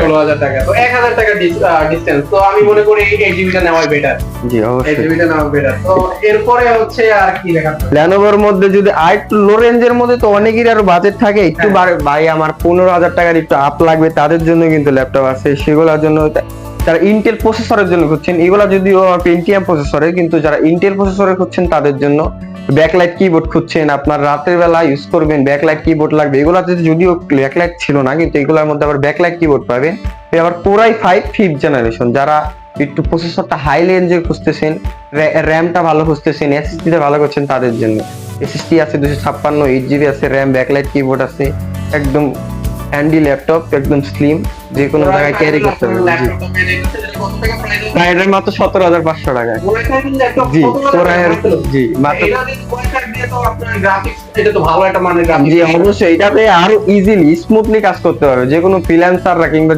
16,000 টাকা, তো 1,000 টাকা ডিসটেন্স। তো আমি মনে করি 8GB নেওয়াই বেটার। জি অবশ্যই 8GB নেওয়া বেটার। তো এরপরে হচ্ছে আর কি দেখাতে হবে? লেনোভোর মধ্যে যদি আর একটু লো রেঞ্জের মধ্যে, তো অনেকেরই আরো বাজেট থাকে একটু ভাই আমার 15,000 টাকার একটু আপ লাগবে, তাদের জন্য কিন্তু ল্যাপটপ আছে। সেগুলোর জন্য যারা ইন্টেল প্রসেসরের জন্য খুঁজছেন, এগুলা যদিও পেন্টিয়াম প্রসেসরের, কিন্তু যারা ইন্টেল প্রসেসরের খুঁজছেন তাদের জন্য, ব্যাকলাইট কিবোর্ড খুঁজছেন, আপনার রাতের বেলা ইউজ করবেন, ব্যাকলাইট কিবোর্ড লাগবে। এগুলাতে যদিও ব্যাকলাইট ছিল না, কিন্তু এগুলোর মধ্যে আবার ব্যাকলাইট কিবোর্ড পাবেন। আবার কোরাই 5 5th জেনারেশন, যারা একটু প্রসেসরটা হাই রেঞ্জের খুঁজতেছেন, র্যামটা ভালো খুঁজতেছেন, এসএসডিটা ভালো করছেন, তাদের জন্য এসএসডি আছে 256, 8GB আছে র্যাম, ব্যাকলাইট কিবোর্ড আছে, একদম হ্যান্ডি ল্যাপটপ, একদম স্লিম, যে কোনো জায়গায় ক্যারি করতে পারবেন। প্রাইস মাত্র 17,500 টাকা। জি কোরাইয়ের, জি মাত্র, এটা তো ভালো একটা মানের গ্রাফিক্স। জি অবশ্যই এটাতে আরো ইজিলি স্মুথলি কাজ করতে পারবে যে কোনো ফ্রিল্যান্সাররা কিংবা